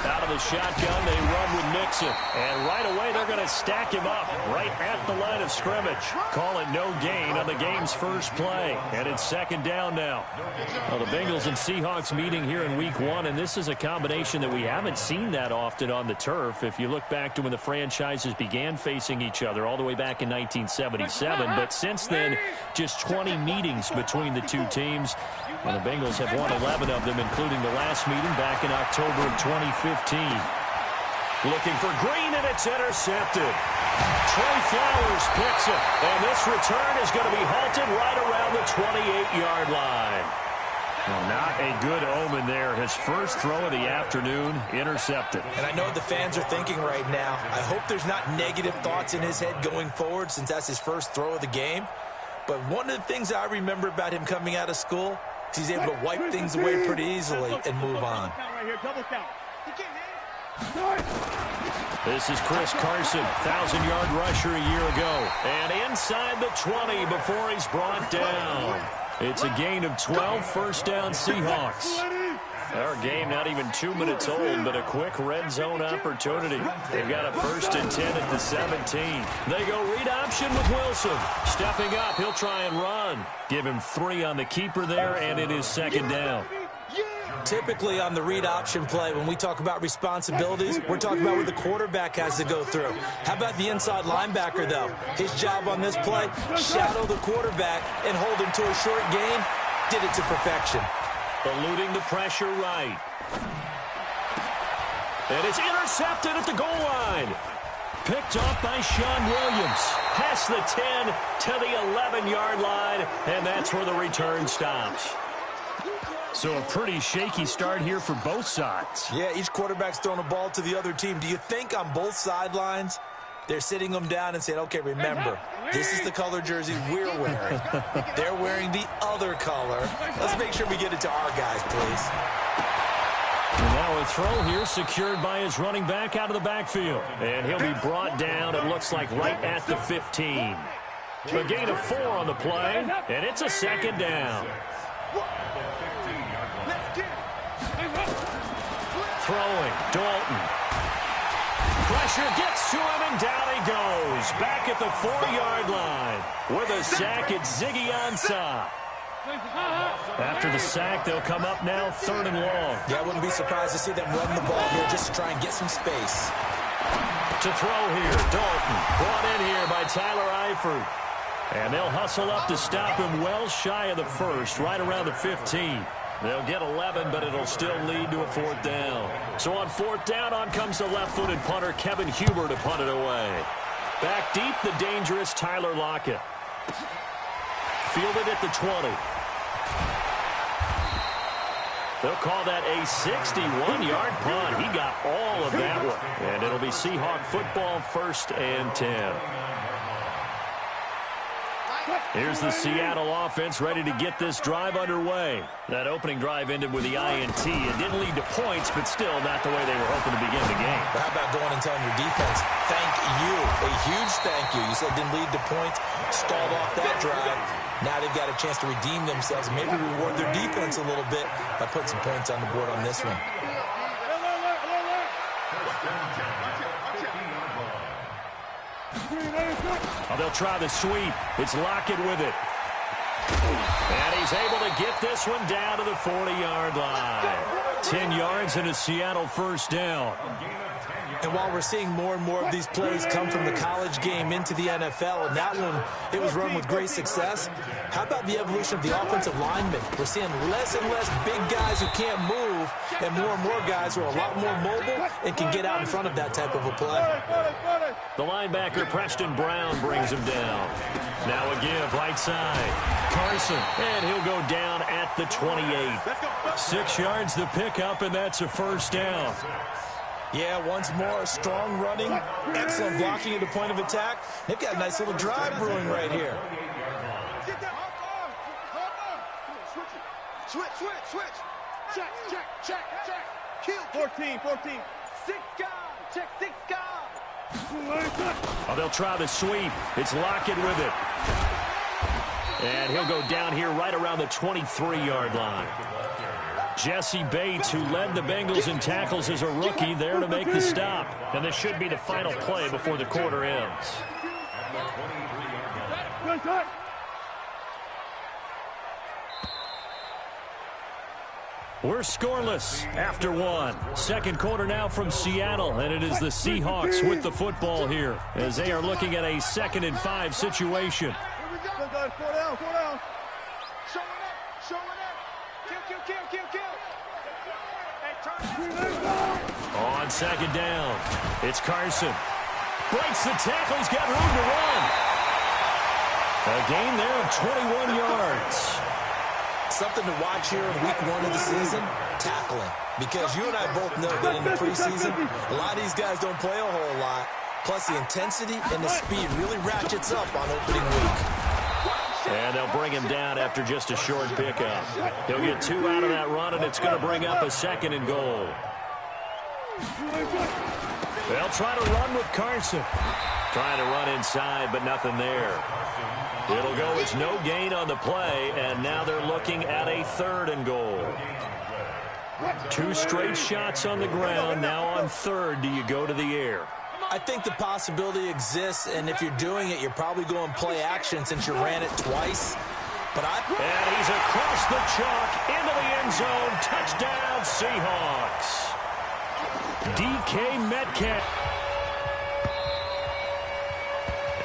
Out of the shotgun, they run with Mixon. And right away, they're going to stack him up right at the line of scrimmage. Call it no gain on the game's first play. And it's second down now. Well, the Bengals and Seahawks meeting here in Week 1, and this is a combination that we haven't seen that often on the turf. If you look back to when the franchises began facing each other all the way back in 1977. But since then, just 20 meetings between the two teams. And the Bengals have won 11 of them, including the last meeting back in October of 2015. Looking for Green, and it's intercepted. Trey Flowers picks it, and this return is going to be halted right around the 28-yard line. Well, not a good omen there. His first throw of the afternoon intercepted. And I know what the fans are thinking right now. I hope there's not negative thoughts in his head going forward since that's his first throw of the game. But one of the things I remember about him coming out of school, he's able to wipe things away pretty easily and move on. This is Chris Carson, 1,000-yard rusher a year ago. And inside the 20 before he's brought down. It's a gain of 12, first down Seahawks. Our game not even 2 minutes old, but a quick red zone opportunity. They've got a 1st and 10 at the 17. They go read option with Wilson. Stepping up, he'll try and run. Give him 3 on the keeper there, and it is second down. Typically on the read option play, when we talk about responsibilities, we're talking about what the quarterback has to go through. How about the inside linebacker, though? His job on this play, shadow the quarterback and hold him to a short gain. Did it to perfection. Eluding the pressure right. And it's intercepted at the goal line. Picked off by Sean Williams. Past the 10 to the 11-yard line, and that's where the return stops. So a pretty shaky start here for both sides. Yeah, each quarterback's throwing a ball to the other team. Do you think on both sidelines they're sitting them down and saying, okay, remember, this is the color jersey we're wearing. They're wearing the other color. Let's make sure we get it to our guys, please. And now a throw here secured by his running back out of the backfield. And he'll be brought down, it looks like, right at the 15. A gain of 4 on the play, and it's a second down. Throwing, Dalton. Pressure gets to him, and down he goes. Back at the 4-yard line. With a sack, it's Ziggy Ansah. After the sack, they'll come up now 3rd and long. Yeah, I wouldn't be surprised to see them run the ball here just to try and get some space. To throw here, Dalton. Brought in here by Tyler Eifert. And they'll hustle up to stop him well shy of the 1st, right around the 15. They'll get 11, but it'll still lead to a 4th down. So on 4th down, on comes the left-footed punter, Kevin Huber, to punt it away. Back deep, the dangerous Tyler Lockett. Fielded at the 20. They'll call that a 61-yard punt. He got all of that one. And it'll be Seahawk football, 1st and 10. Here's the Seattle offense ready to get this drive underway. That opening drive ended with the INT. It didn't lead to points, but still not the way they were hoping to begin the game. But how about going and telling your defense, thank you, a huge thank you. You said didn't lead to points, stalled off that drive. Now they've got a chance to redeem themselves, maybe reward their defense a little bit by putting some points on the board on this one. Oh, they'll try the sweep. It's Lockett with it. And he's able to get this one down to the 40-yard line. 10 yards and a Seattle 1st down. And while we're seeing more and more of these plays come from the college game into the NFL, and that one, it was run with great success, how about the evolution of the offensive linemen? We're seeing less and less big guys who can't move, and more guys who are a lot more mobile and can get out in front of that type of a play. The linebacker, Preston Brown, brings him down. Now a give, right side. Carson, and he'll go down at the 28. 6 yards the pickup, and that's a 1st down. Yeah, once more, strong running, excellent blocking at the point of attack. They've got a nice little drive brewing right here. Switch. Check. Kill. 14. 6 guys. Check 6 guys. Oh, they'll try the sweep. It's Lockett with it. And he'll go down here right around the 23-yard line. Jesse Bates, who led the Bengals in tackles as a rookie, there to make the stop. And this should be the final play before the quarter ends. We're scoreless after one. Second quarter now from Seattle, and it is the Seahawks with the football here as they are looking at a 2nd and 5 situation. On second down, it's Carson. Breaks the tackle, he's got room to run. A gain there of 21 yards. Something to watch here in week 1 of the season, tackling. Because you and I both know that in the preseason, a lot of these guys don't play a whole lot. Plus, the intensity and the speed really ratchets up on opening week. And they'll bring him down after just a short pickup. He'll get 2 out of that run, and it's going to bring up a 2nd and goal. They'll try to run with Carson. Trying to run inside, but nothing there. It'll go as no gain on the play, and now they're looking at a 3rd and goal. 2 straight shots on the ground. Now on 3rd, do you go to the air? I think the possibility exists, and if you're doing it, you're probably going play action since you ran it twice. And he's across the chalk into the end zone. Touchdown, Seahawks. DK Metcalf.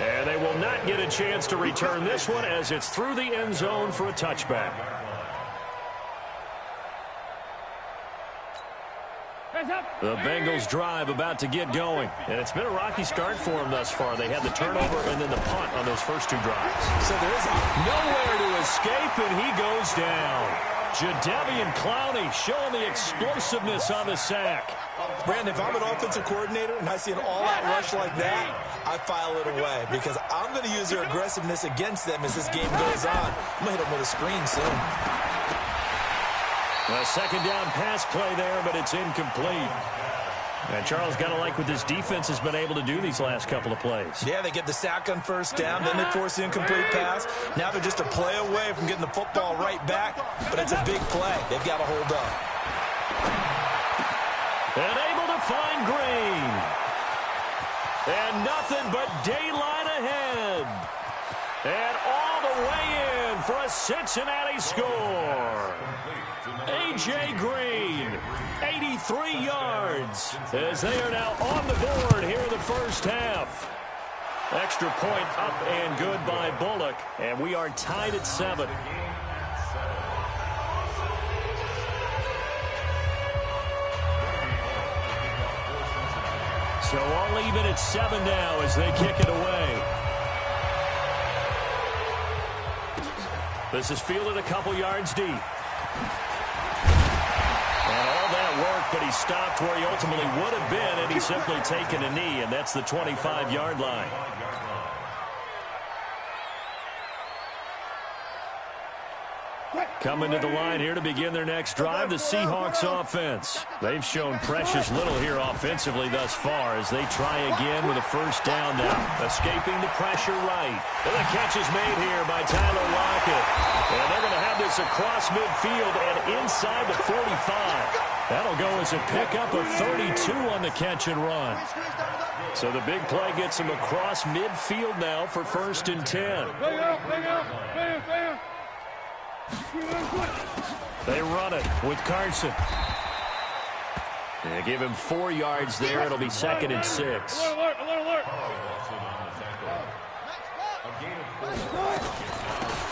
And they will not get a chance to return this one as it's through the end zone for a touchback. The Bengals drive about to get going. And it's been a rocky start for them thus far. They had the turnover and then the punt on those first 2 drives. So there is nowhere to escape, and he goes down. Jadeveon Clowney showing the explosiveness on the sack. Brandon, if I'm an offensive coordinator and I see an all-out rush like that, I file it away because I'm going to use their aggressiveness against them as this game goes on. I'm going to hit them with a screen soon. A 2nd down pass play there, but it's incomplete. And Charles, got to like what this defense has been able to do these last couple of plays. Yeah, they get the sack on 1st down, then they force the incomplete pass. Now they're just a play away from getting the football right back, but it's a big play. They've got to hold up. And able to find Green. And nothing but daylight ahead. And all the way in for a Cincinnati score. A.J. Green, 83 yards, as they are now on the board here in the first half. Extra point up and good by Bullock, and we are tied at 7. So all even at 7 now as they kick it away. This is fielded a couple yards deep. And all that work, but he stopped where he ultimately would have been, and he's simply taken a knee, and that's the 25-yard line. Coming to the line here to begin their next drive, the Seahawks offense. They've shown precious little here offensively thus far as they try again with a 1st down now. Escaping the pressure right. And the catch is made here by Tyler Lockett. And they're going to have this across midfield and inside the 45. That'll go as a pickup of 32 on the catch and run. So the big play gets them across midfield now for 1st and 10. They run it with Carson. They give him 4 yards there. It'll be 2nd and 6.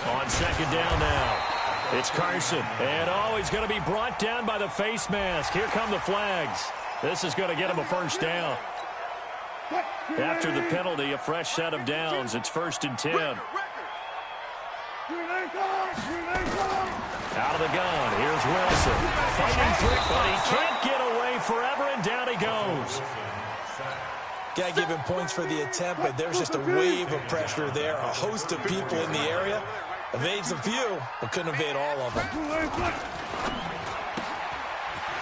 On 2nd down now. It's Carson. And he's going to be brought down by the face mask. Here come the flags. This is going to get him a 1st down. After the penalty, a fresh set of downs. It's 1st and 10. Out of the gun. Here's Wilson. Fighting through, but he can't get away forever, and down he goes. Got to give him points for the attempt, but there's just a wave of pressure there. A host of people in the area. Evades a few, but couldn't evade all of them.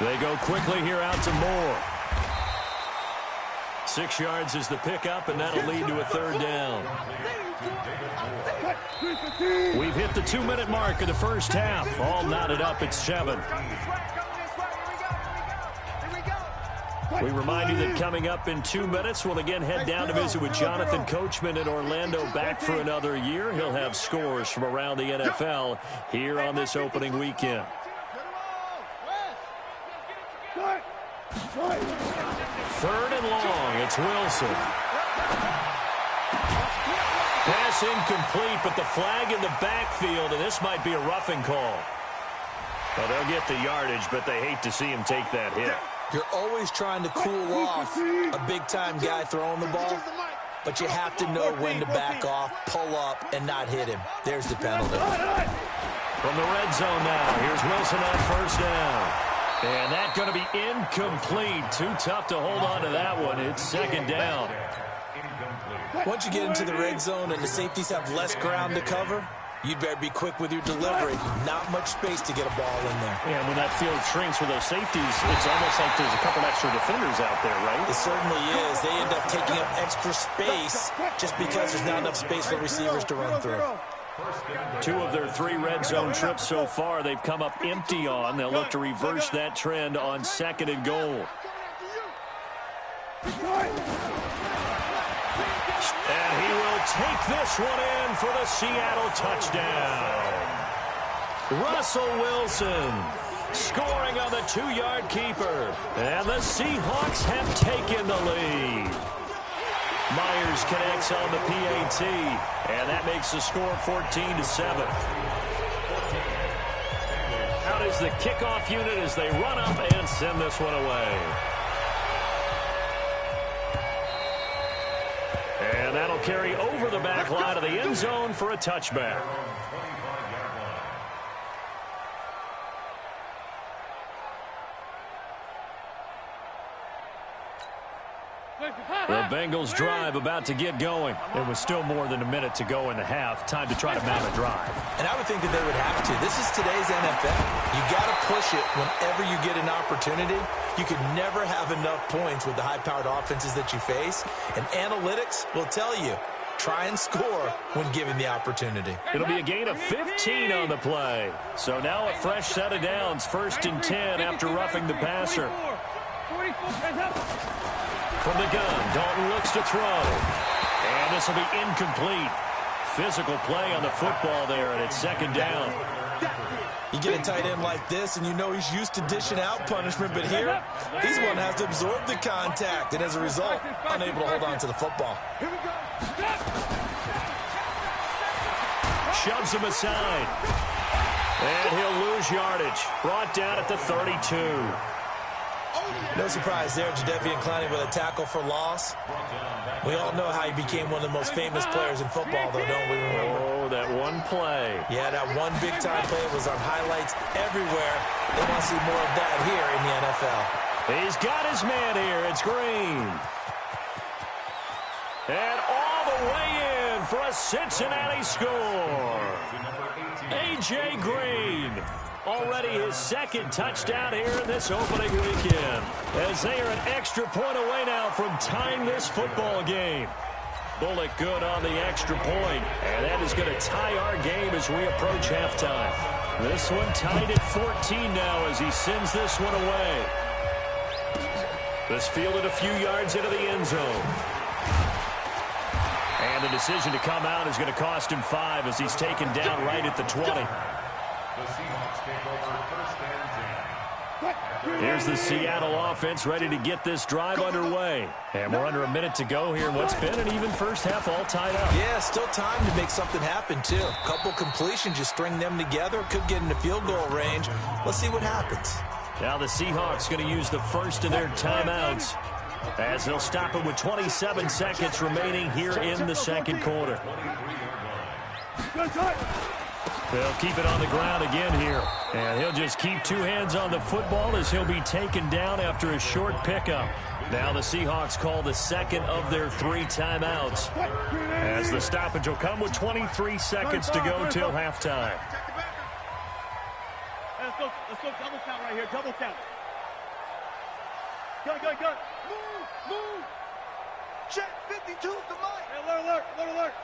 They go quickly here out to Moore. 6 yards is the pickup, and that'll lead to a 3rd down. We've hit the 2-minute mark of the first half. All knotted up at 7. We remind you that coming up in 2 minutes, we'll again head down to visit with Jonathan Coachman in Orlando, back for another year. He'll have scores from around the NFL here on this opening weekend. Third and long, it's Wilson. Pass incomplete, but the flag in the backfield, and this might be a roughing call. Well, they'll get the yardage, but they hate to see him take that hit. You're always trying to cool off a big-time guy throwing the ball, but you have to know when to back off, pull up, and not hit him. There's the penalty. From the red zone now, here's Wilson on first down. And that's going to be incomplete. Too tough to hold on to that one. It's second down. Once you get into the red zone and the safeties have less ground to cover, you'd better be quick with your delivery. Not much space to get a ball in there. Yeah, and when that field shrinks with those safeties, it's almost like there's a couple extra defenders out there, right? It certainly is. They end up taking up extra space just because there's not enough space for receivers to run through. 2 of their 3 red zone trips so far, they've come up empty on. They'll look to reverse that trend on second and goal. And he will take this one in for the Seattle touchdown. Russell Wilson scoring on the 2-yard keeper. And the Seahawks have taken the lead. Myers connects on the PAT, and that makes the score 14-7. Out is the kickoff unit as they run up and send this one away. And that'll carry over the back line of the end zone for a touchback. The Bengals drive about to get going. It was still more than a minute to go in the half. Time to try to mount a drive. And I would think that they would have to. This is today's NFL. You got to push it whenever you get an opportunity. You can never have enough points with the high-powered offenses that you face. And analytics will tell you, try and score when given the opportunity. It'll be a gain of 15 on the play. So now a fresh set of downs. 1st and 10 after roughing the passer. From the gun, Dalton looks to throw. And this will be incomplete. Physical play on the football there, and it's second down. You get a tight end like this, and you know he's used to dishing out punishment, but here, he's one that has to absorb the contact, and as a result, unable to hold on to the football. Shoves him aside. And he'll lose yardage. Brought down at the 32. No surprise there, Jadeveon Clowney with a tackle for loss. We all know how he became one of the most famous players in football, though, don't we remember? Oh, that one play. Yeah, that one big-time play was on highlights everywhere. They want to see more of that here in the NFL. He's got his man here. It's Green. And all the way in for a Cincinnati score. A.J. Green. Already his 2nd touchdown here in this opening weekend. As they are an extra point away now from tying this football game. Bullock good on the extra point. And that is going to tie our game as we approach halftime. This one tied at 14 now as he sends this one away. This fielded a few yards into the end zone. And the decision to come out is going to cost him 5 as he's taken down right at the 20. Here's the Seattle offense ready to get this drive underway. And we're under a minute to go here in what's been an even first half, all tied up. Yeah, still time to make something happen, too. A couple completions, you string them together, could get into field goal range. Let's see what happens. Now the Seahawks going to use the first of their timeouts as they'll stop it with 27 seconds remaining here in the second quarter. They'll keep it on the ground again here. And he'll just keep 2 hands on the football as he'll be taken down after a short pickup. Now the Seahawks call the second of their 3 timeouts. As the stoppage will come with 23 seconds to go till halftime. Let's go double count right here, double count. Go. Move. Check 52 to Mike. Alert. Move to Mike.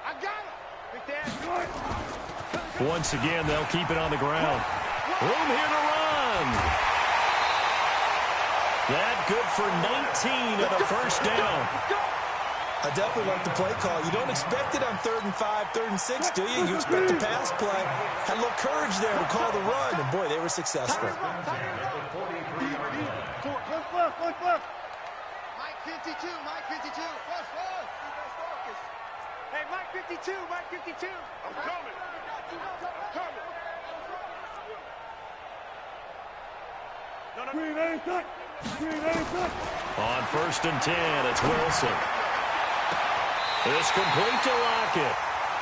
I got him. Once again, they'll keep it on the ground. Room here to run. That good for 19 and a first down. I definitely like the play call. You don't expect it on 3rd and 5, 3rd and 6, do you? You expect the pass play. Had a little courage there to call the run, and boy, they were successful. Mike 52, Mike 52. Focus. Hey, Mike 52, Mike 52. I'm coming. Green A cut. On 1st and 10, it's Wilson. It's complete to Lockett.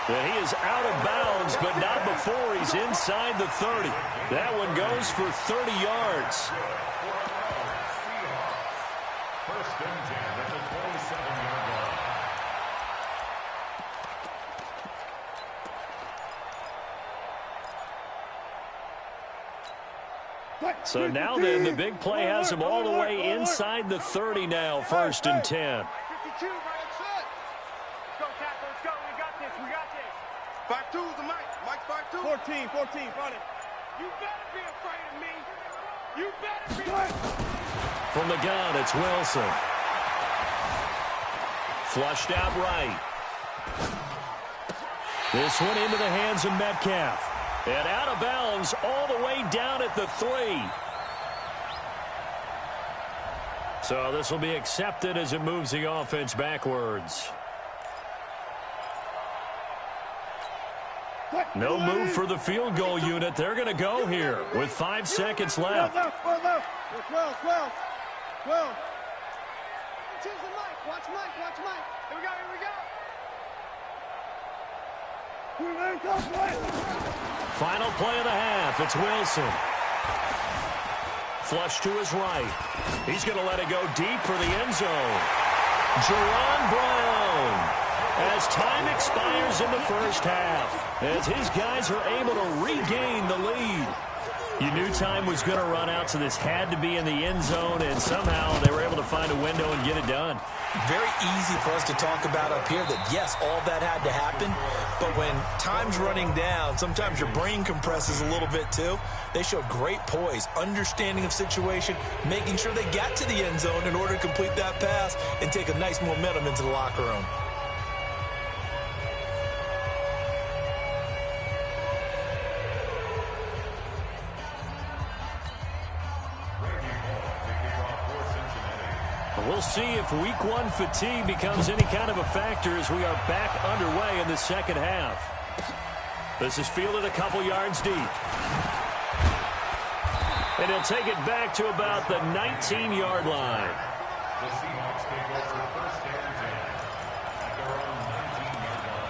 And he is out of bounds, but not before he's inside the 30. That one goes for 30 yards. 1st and 10 at the 27-yard line. So now then, the big play has him all the way inside the 30 now, 1st and 10. 52, right shot. Let's go, tackle. Let's go. We got this. 5-2's the Mike. Mike 5-2. 14, run it. You better be afraid of me. You better be. From the gun, it's Wilson. Flushed out right. This one into the hands of Metcalf. And out of bounds all the way down at the 3. So this will be accepted as it moves the offense backwards. No move for the field goal unit. They're going to go here with 5 seconds left. 12. Choose the Mike. Watch Mike. Here we go. Final play of the half. It's Wilson. Flush to his right. He's going to let it go deep for the end zone. Jerron Brown. As time expires in the first half, as his guys are able to regain the lead. You knew time was going to run out, so this had to be in the end zone, and somehow they were able to find a window and get it done. Very easy for us to talk about up here that, yes, all that had to happen, but when time's running down, sometimes your brain compresses a little bit too. They showed great poise, understanding of situation, making sure they got to the end zone in order to complete that pass and take a nice momentum into the locker room. We'll see if week 1 fatigue becomes any kind of a factor as we are back underway in the second half. This is fielded a couple yards deep. And he'll take it back to about the 19-yard line. The Seahawks take over 1st and 10 at their own 19-yard line.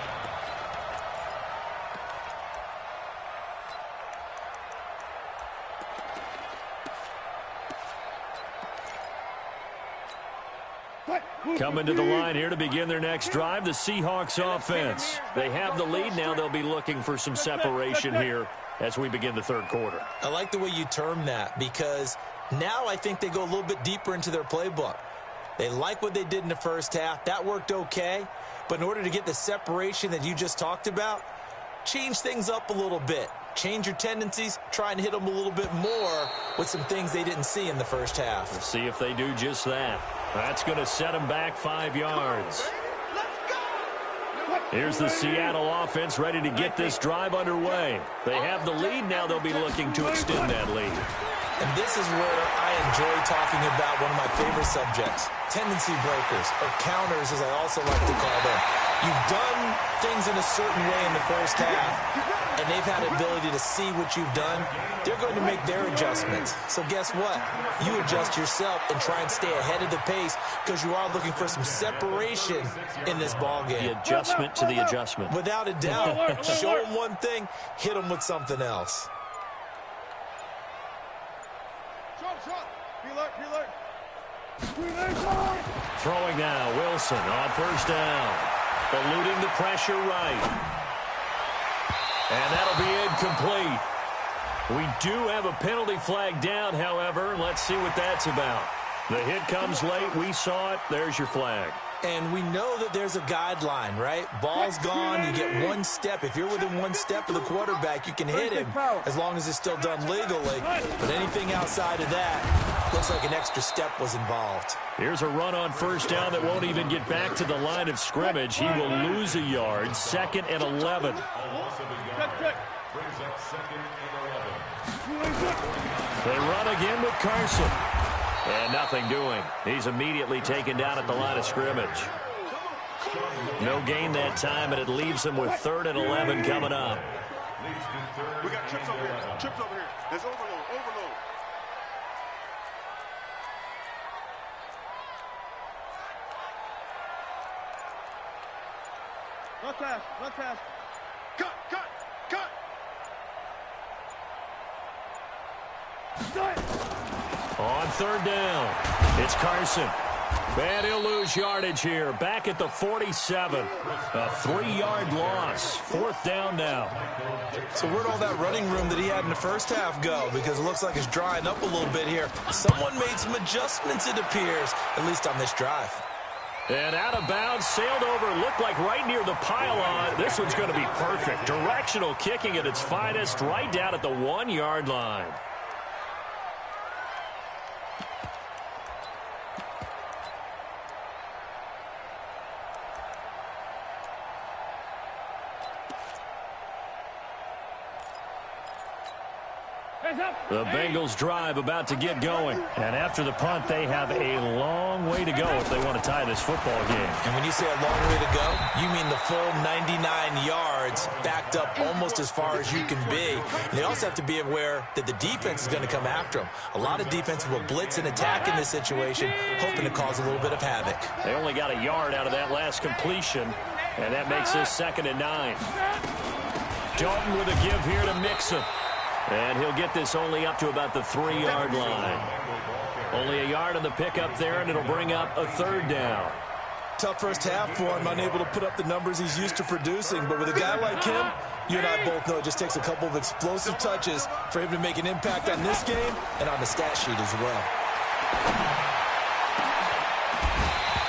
Coming to the line here to begin their next drive, the Seahawks offense. They have the lead now. They'll be looking for some separation here as we begin the 3rd quarter. I like the way you term that because now I think they go a little bit deeper into their playbook. They like what they did in the first half. That worked okay. But in order to get the separation that you just talked about, change things up a little bit. Change your tendencies, try and hit them a little bit more with some things they didn't see in the first half. We'll see if they do just that. That's going to set them back 5 yards. Here's the Seattle offense ready to get this drive underway. They have the lead now. They'll be looking to extend that lead. And this is where I enjoy talking about one of my favorite subjects, tendency breakers, or counters as I also like to call them. You've done things in a certain way in the first half, and they've had the ability to see what you've done. They're going to make their adjustments. So guess what? You adjust yourself and try and stay ahead of the pace because you are looking for some separation in this ball game. The adjustment to the adjustment. Without a doubt. Show them one thing, hit them with something else. Throwing now, Wilson on 1st down. Eluding the pressure right. And that'll be incomplete. We do have a penalty flag down, however. Let's see what that's about. The hit comes late. We saw it. There's your flag. And we know that there's a guideline, right? Ball's gone, you get one step. If you're within one step of the quarterback, you can hit him as long as it's still done legally. But anything outside of that, looks like an extra step was involved. Here's a run on first down that won't even get back to the line of scrimmage. He will lose a yard. 2nd and 11. They run again with Carson. And nothing doing. He's immediately taken down at the line of scrimmage. No gain that time, and it leaves him with 3rd and 11 coming up. We got trips over here. Trips over here. There's overload. Overload. Left pass. Left pass. Cut. Cut. Cut. On 3rd down, it's Carson. And he'll lose yardage here. Back at the 47. A 3-yard loss. 4th down now. So where'd all that running room that he had in the first half go? Because it looks like it's drying up a little bit here. Someone made some adjustments, it appears, at least on this drive. And out of bounds, sailed over, looked like right near the pylon. This one's going to be perfect. Directional kicking at its finest, right down at the 1-yard line. The Bengals drive about to get going. And after the punt, they have a long way to go if they want to tie this football game. And when you say a long way to go, you mean the full 99 yards backed up almost as far as you can be. And they also have to be aware that the defense is going to come after them. A lot of defenses will blitz and attack in this situation, hoping to cause a little bit of havoc. They only got a yard out of that last completion, and that makes this 2nd and 9. Dalton with a give here to Mixon. And he'll get this only up to about the 3-yard line. Only a yard on the pickup there, and it'll bring up a 3rd down. Tough first half for him, unable to put up the numbers he's used to producing. But with a guy like him, you and I both know it just takes a couple of explosive touches for him to make an impact on this game and on the stat sheet as well.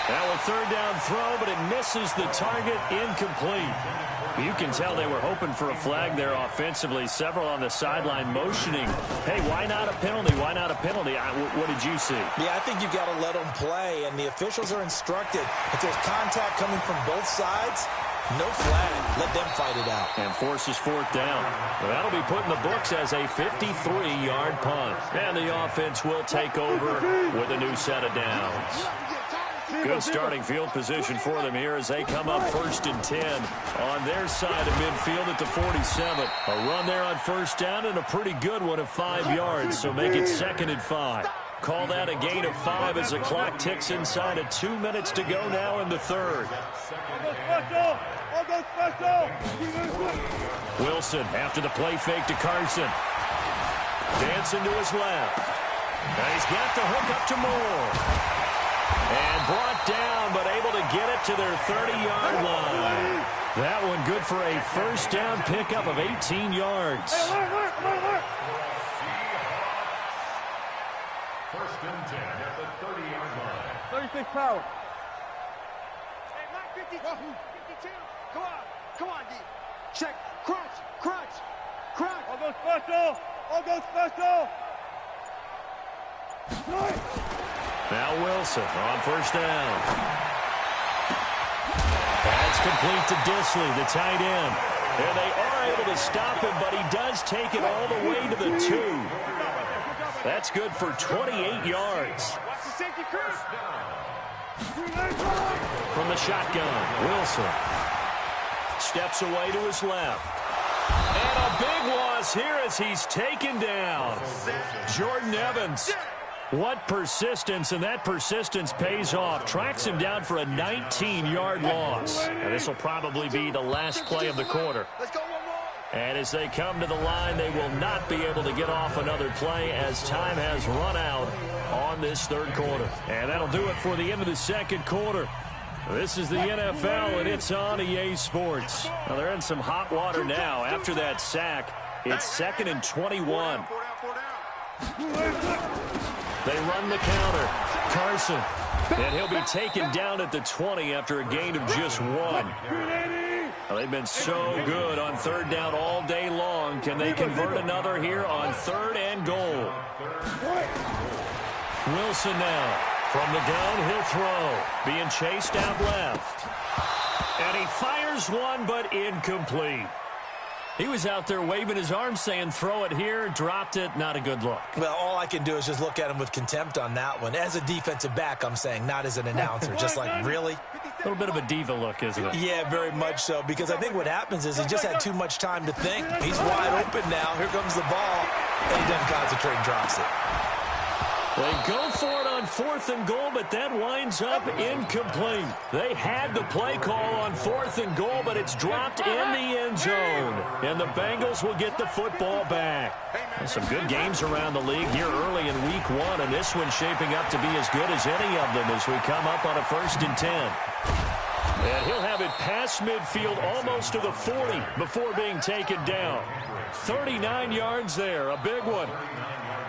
Now a 3rd down throw, but it misses the target, incomplete. You can tell they were hoping for a flag there offensively. Several on the sideline motioning. Hey, why not a penalty? Why not a penalty? What did you see? Yeah, I think you've got to let them play, and the officials are instructed. If there's contact coming from both sides, no flag. Let them fight it out. And forces 4th down. Well, that'll be put in the books as a 53-yard punt. And the offense will take over with a new set of downs. Good starting field position for them here as they come up 1st and 10 on their side of midfield at the 47. A run there on 1st down and a pretty good one of 5 yards, so make it 2nd and 5. Call that a gain of 5 as the clock ticks inside of 2 minutes to go now in the 3rd. Wilson after the play fake to Carson. Dancing to his left. Now he's got the hook up to Moore. And brought down, but able to get it to their 30-yard line. That one good for a 1st down pickup of 18 yards. 1st and 10 at the 30-yard line. 36 power. Hey, Mike, 52. 52. Come on. Come on, D. Check. Crunch. Crunch. Crunch. I'll go special. I'll go special. Now Wilson on 1st down. That's complete to Disley, the tight end. And they are able to stop him, but he does take it all the way to the 2. That's good for 28 yards. From the shotgun, Wilson steps away to his left. And a big loss here as he's taken down. Jordan Evans. What persistence, and that persistence pays off. Tracks him down for a 19-yard loss. And this will probably be the last play of the quarter. And as they come to the line, they will not be able to get off another play as time has run out on this 3rd quarter. And that'll do it for the end of the 2nd quarter. This is the NFL, and it's on EA Sports. Now, they're in some hot water now. After that sack, it's 2nd and 21. They run the counter. Carson And he'll be taken down at the 20 after a gain of just 1. Well, they've been so good on third down all day long. Can they convert another here on 3rd and goal? Wilson now from the downhill throw. Being chased out left. And he fires one, but incomplete. He was out there waving his arms saying, throw it here, dropped it, not a good look. Well, all I can do is just look at him with contempt on that one. As a defensive back, I'm saying, not as an announcer. Just like, really? A little bit of a diva look, isn't it? Yeah, very much so, because I think what happens is he just had too much time to think. He's wide open now. Here comes the ball, and he doesn't concentrate and drops it. They go for it on 4th and goal, but that winds up incomplete. They had the play call on 4th and goal, but it's dropped in the end zone. And the Bengals will get the football back. Some good games around the league here early in week 1, and this one's shaping up to be as good as any of them as we come up on a 1st and 10. And he'll have it past midfield almost to the 40 before being taken down. 39 yards there, a big one.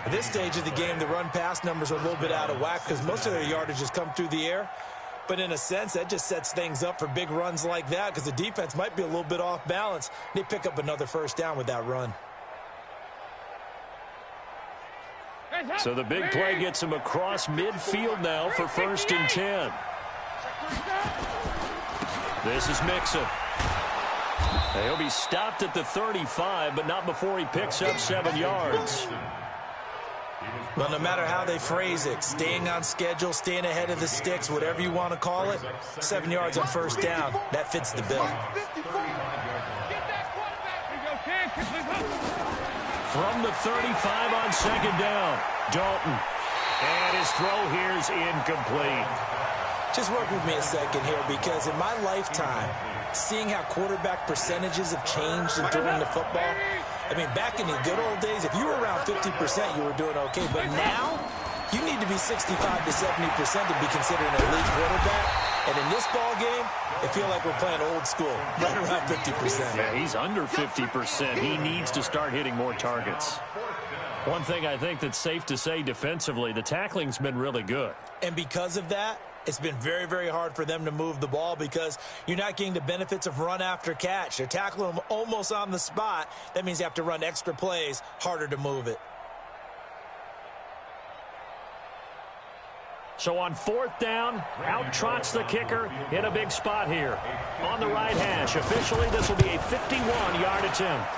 At this stage of the game, the run-pass numbers are a little bit out of whack because most of their yardage has come through the air. But in a sense, that just sets things up for big runs like that because the defense might be a little bit off balance. They pick up another 1st down with that run. So the big play gets him across midfield now for 1st and 10. This is Mixon. He'll be stopped at the 35, but not before he picks up 7 yards. Well, no matter how they phrase it, staying on schedule, staying ahead of the sticks, whatever you want to call it, 7 yards on 1st down, that fits the bill. From the 35 on 2nd down, Dalton. And his throw here is incomplete. Just work with me a second here because in my lifetime, seeing how quarterback percentages have changed during the football, I mean, back in the good old days, if you were around 50%, you were doing okay. But now, you need to be 65 to 70% to be considered an elite quarterback. And in this ball game, I feel like we're playing old school, right around 50%. Yeah, he's under 50%. He needs to start hitting more targets. One thing I think that's safe to say defensively, the tackling's been really good. And because of that, it's been very, very hard for them to move the ball because you're not getting the benefits of run after catch. They're tackling them almost on the spot. That means you have to run extra plays, harder to move it. So on 4th down, out trots the kicker in a big spot here. On the right hash, officially this will be a 51-yard attempt.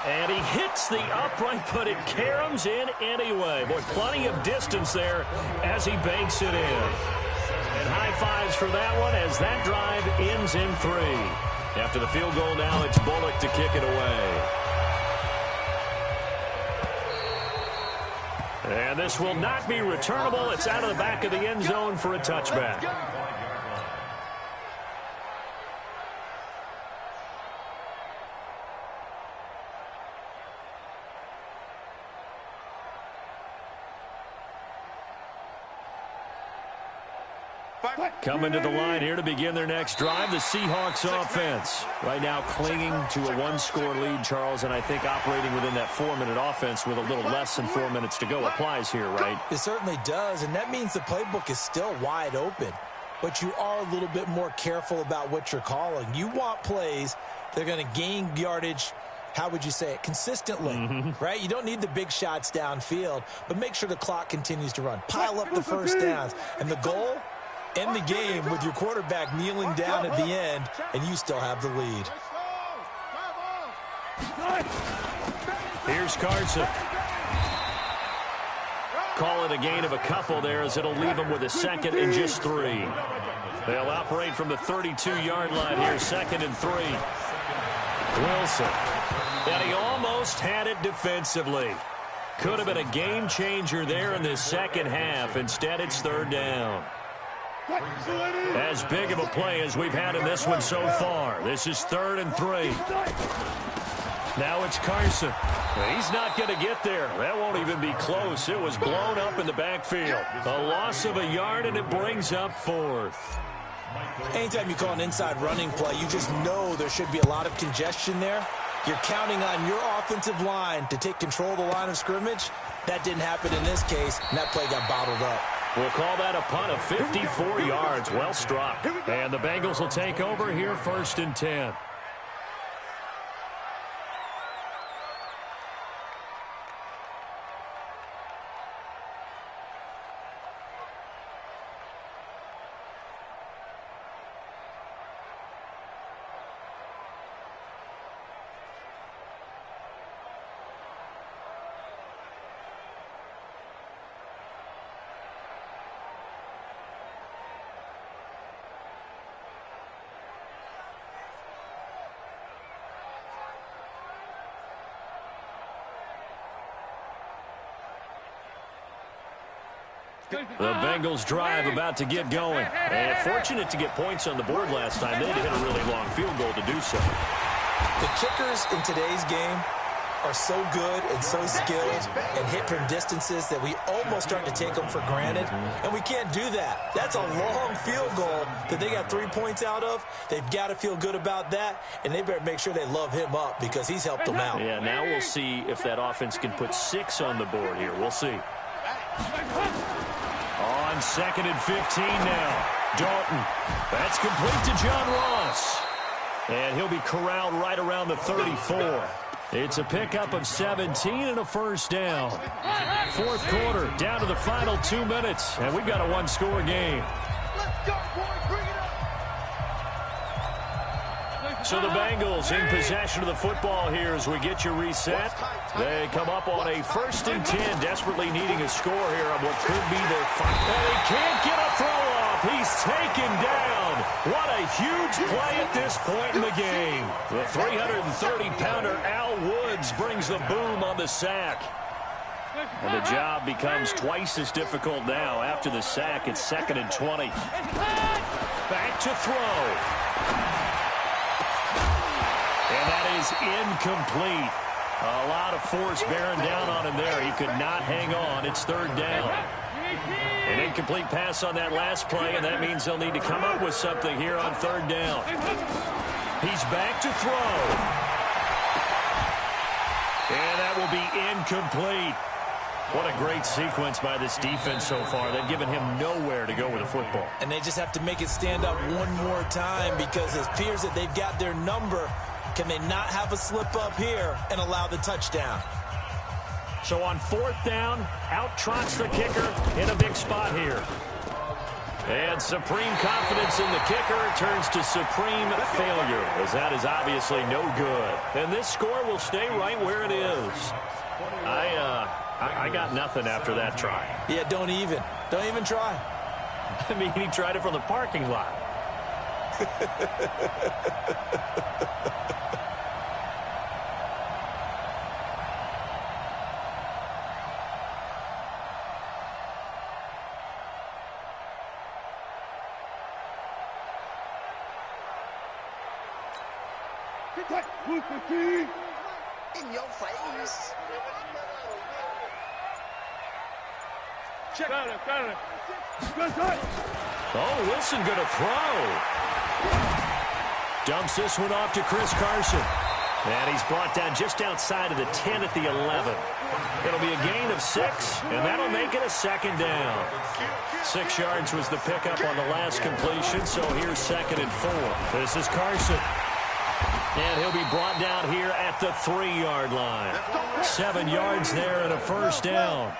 And he hits the upright, but it caroms in anyway. Boy, plenty of distance there as he banks it in. And high fives for that one as that drive ends in 3. After the field goal now, it's Bullock to kick it away. And this will not be returnable. It's out of the back of the end zone for a touchback. Coming to the line here to begin their next drive, the Seahawks offense. Right now clinging to a 1-score lead, Charles, and I think operating within that 4-minute offense with a little less than 4 minutes to go applies here, right? It certainly does, and that means the playbook is still wide open. But you are a little bit more careful about what you're calling. You want plays that are going to gain yardage, how would you say it, consistently, right? You don't need the big shots downfield, but make sure the clock continues to run. Pile up the 1st downs, and the goal, end the game with your quarterback kneeling down at the end, and you still have the lead. Here's Carson. Call it a gain of a couple there as it'll leave him with a 2nd and just 3. They'll operate from the 32-yard line here, 2nd and 3. Wilson. And he almost had it defensively. Could have been a game changer there in this second half. Instead, it's 3rd down. As big of a play as we've had in this one so far. This is 3rd and 3. Now it's Carson. He's not going to get there. That won't even be close. It was blown up in the backfield. A loss of a yard, and it brings up 4th. Anytime you call an inside running play, you just know there should be a lot of congestion there. You're counting on your offensive line to take control of the line of scrimmage. That didn't happen in this case, and that play got bottled up. We'll call that a punt of 54 yards. Well struck. And the Bengals will take over here 1st and 10. The Bengals drive about to get going. And fortunate to get points on the board last time. They had to hit a really long field goal to do so. The kickers in today's game are so good and so skilled and hit from distances that we almost start to take them for granted. And we can't do that. That's a long field goal that they got 3 points out of. They've got to feel good about that, and they better make sure they love him up because he's helped them out. Yeah, now we'll see if that offense can put 6 on the board here. We'll see. On 2nd and 15 now. Dalton. That's complete to John Ross. And he'll be corralled right around the 34. It's a pickup of 17 and a 1st down. 4th quarter, down to the final 2 minutes. And we've got a one-score game. Let's go, boys. Bring it up. So the Bengals in possession of the football here as we get you reset. They come up on a 1st and 10, desperately needing a score here on what could be their final. And he can't get a throw off. He's taken down. What a huge play at this point in the game. The 330-pounder Al Woods brings the boom on the sack. And the job becomes twice as difficult now. After the sack, it's 2nd and 20. Back to throw. And that is incomplete. A lot of force bearing down on him there. He could not hang on. It's 3rd down. An incomplete pass on that last play, and that means they'll need to come up with something here on 3rd down. He's back to throw. And that will be incomplete. What a great sequence by this defense so far. They've given him nowhere to go with the football. And they just have to make it stand up one more time because it appears that they've got their number. Can they not have a slip up here and allow the touchdown? So on 4th down, out trots the kicker in a big spot here. And supreme confidence in the kicker turns to supreme failure, as that is obviously no good. And this score will stay right where it is. I got nothing after that try. Yeah, don't even try. I mean, he tried it from the parking lot. In your face. Check. Oh, Wilson going to throw. Dumps this one off to Chris Carson. And he's brought down just outside of the 10 at the 11. It'll be a gain of 6, and that'll make it a 2nd down. 6 yards was the pickup on the last completion, so here's 2nd and 4. This is Carson. And he'll be brought down here at the 3-yard line. 7 yards there and a 1st down.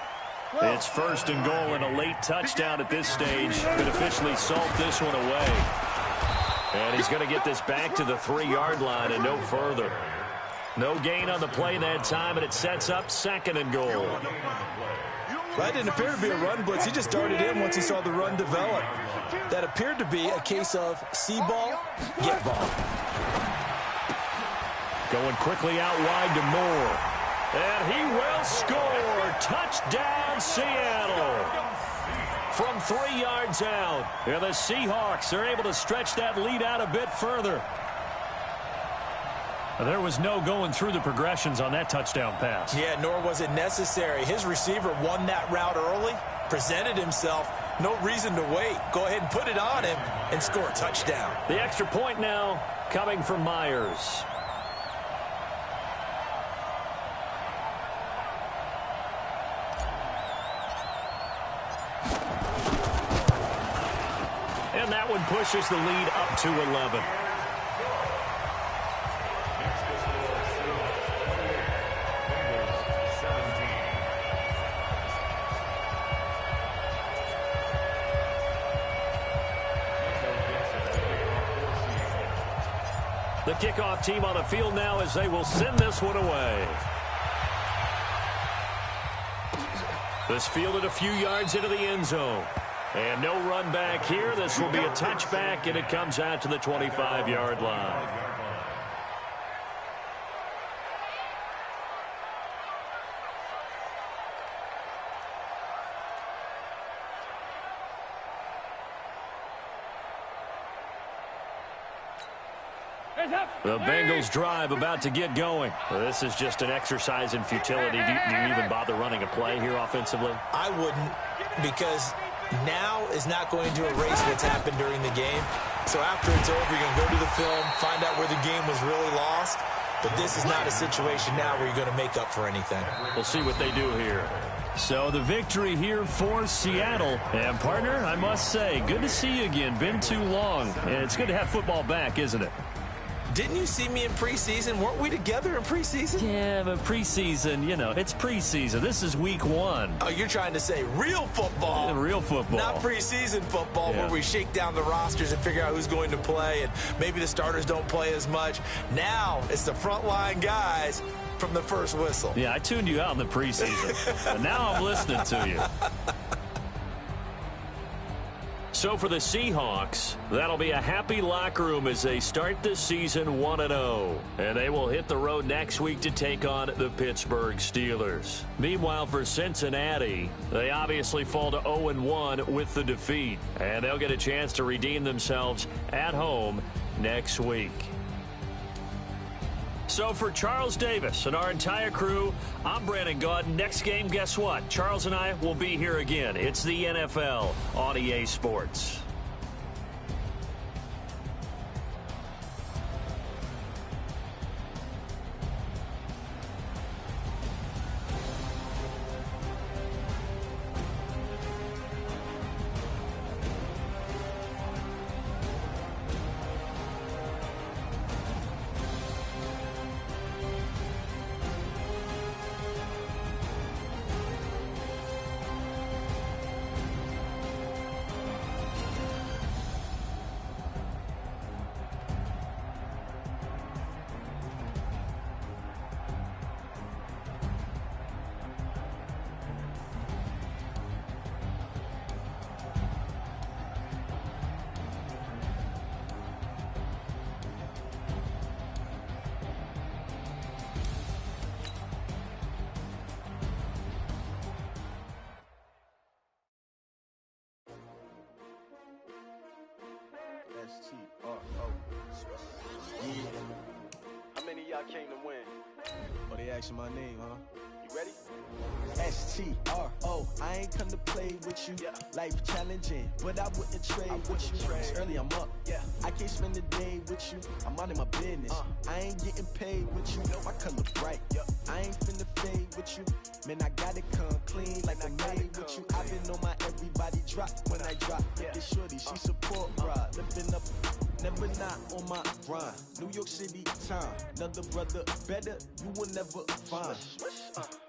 It's 1st and goal and a late touchdown at this stage. Could officially salt this one away. And he's going to get this back to the 3-yard line and no further. No gain on the play that time, and it sets up 2nd and goal. That didn't appear to be a run blitz. He just darted in once he saw the run develop. That appeared to be a case of see ball, get ball. Going quickly out wide to Moore. And he will score. Touchdown, Seattle. From 3 yards out. And the Seahawks are able to stretch that lead out a bit further. There was no going through the progressions on that touchdown pass. Yeah, nor was it necessary. His receiver won that route early, presented himself. No reason to wait. Go ahead and put it on him and score a touchdown. The extra point now coming from Myers. and pushes the lead up to 11. The kickoff team on the field now as they will send this one away. This fielded a few yards into the end zone. And no run back here. This will be a touchback, and it comes out to the 25-yard line. The Bengals drive about to get going. This is just an exercise in futility. Do you even bother running a play here offensively? I wouldn't, because now is not going to erase what's happened during the game. So after it's over, you're going to go to the film, find out where the game was really lost. But this is not a situation now where you're going to make up for anything. We'll see what they do here. So the victory here for Seattle. And, partner, I must say, good to see you again. Been too long. And it's good to have football back, isn't it? Didn't you see me in preseason? Weren't we together in preseason? Yeah, but preseason, you know, it's preseason. This is week 1. Oh, you're trying to say real football. Real football. Not preseason football where we shake down the rosters and figure out who's going to play, and maybe the starters don't play as much. Now it's the frontline guys from the first whistle. Yeah, I tuned you out in the preseason. And now I'm listening to you. So for the Seahawks, that'll be a happy locker room as they start this season 1-0. And they will hit the road next week to take on the Pittsburgh Steelers. Meanwhile, for Cincinnati, they obviously fall to 0-1 with the defeat. And they'll get a chance to redeem themselves at home next week. So for Charles Davis and our entire crew, I'm Brandon Gaudin. Next game, guess what? Charles and I will be here again. It's the NFL on EA Sports. How many of y'all came to win? Oh, they asking my name, huh? You ready? STRO, I ain't come to play with you. Life challenging, but I wouldn't trade with you. It's early, I'm up. I can't spend the day with you. I'm out of my business. I ain't getting paid with you. My color bright. I ain't finna fade with you. Man, I gotta come clean like I made with you. I've been on my everybody drop when I drop. Look at shorty, she support ride. Lifting up, never not on my grind. New York City time, another brother better, you will never find.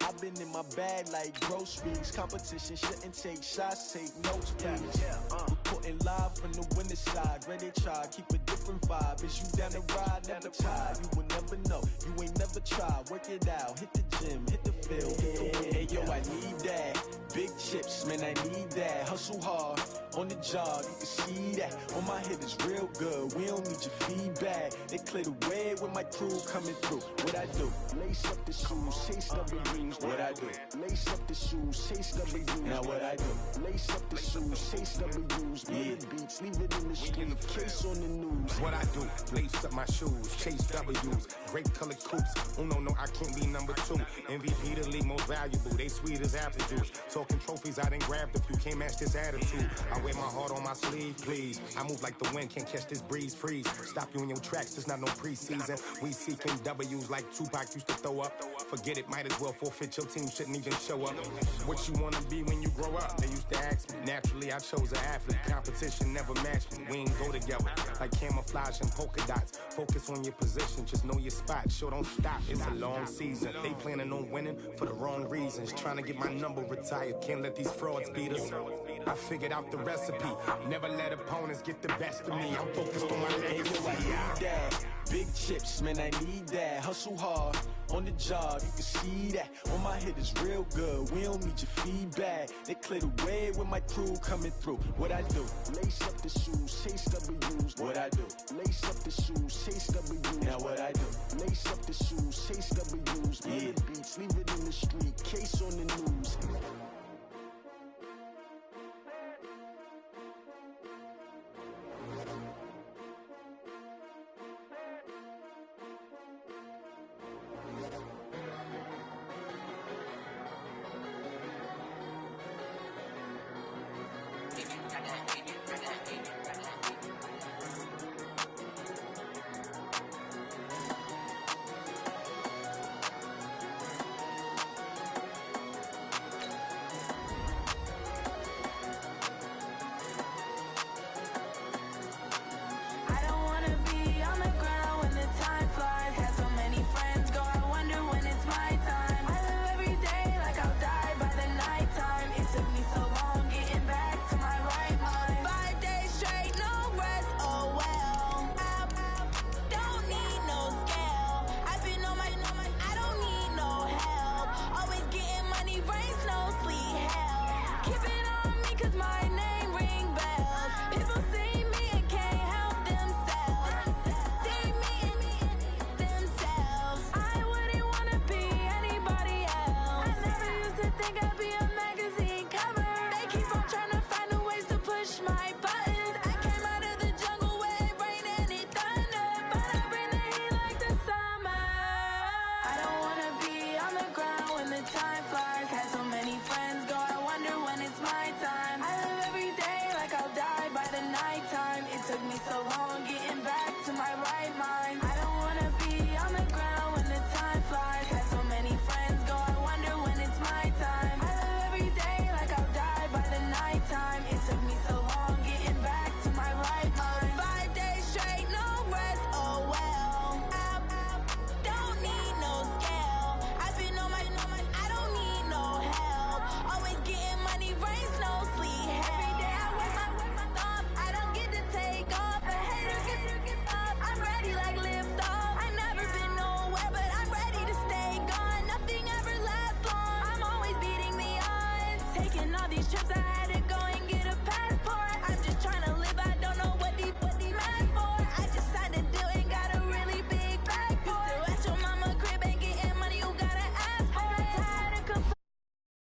I've been in my bag like groceries. Competition shouldn't take shots, take notes, please. Reporting live from the winning side. Ready to try, keep a different vibe. Is you down the ride, never tired. You will never know, you ain't never tried. Work it out, hit the gym, hit the field. Hey yo, I need that. Big chips, man, I need that. Hustle hard, on the job, you can see that. On my head is real good, we don't need your feedback. They clear the way with my crew coming through. What I do? Lace up the shoes, chase W's. What I do? Lace up the shoes, chase W's. Now what I do? Lace up the shoes, chase W's. Murder beats, leave it in the street, case on the news. What I do? Lace up my shoes, chase W's. Great colored coops. Oh no, I can't be number 2. MVP the league most valuable. They sweet as apple juice. Talking trophies, I done grabbed a few. Can't match this attitude. I wear my heart on my sleeve, please. I move like the wind, can't catch this breeze. Freeze. Stop you in your tracks. This it's not no preseason. We seeking W's like Tupac used to throw up. Forget it, might as well forfeit, your team shouldn't even show up. What you wanna be when you grow up? They used to ask me. Naturally, I chose an athlete. Competition never matched me. We ain't go together like camouflage and polka dots. Focus on your position, just know your spot. Sure, don't stop, it's a long season. They planning on winning for the wrong reasons. Trying to get my number retired, can't let these frauds beat us. I figured out the recipe. Never let opponents get the best of me. I'm focused on my legacy. Big chips, man, I need that. Hustle hard on the job, you can see that. On my head is real good, we don't need your feedback. They clear the way with my crew coming through. What I do? Lace up the shoes, chase W's. What I do? Lace up the shoes, chase W's. Now what I do? Lace up the shoes, chase W's. Yeah. The beats, leave it in the street, case on the news. Trips I had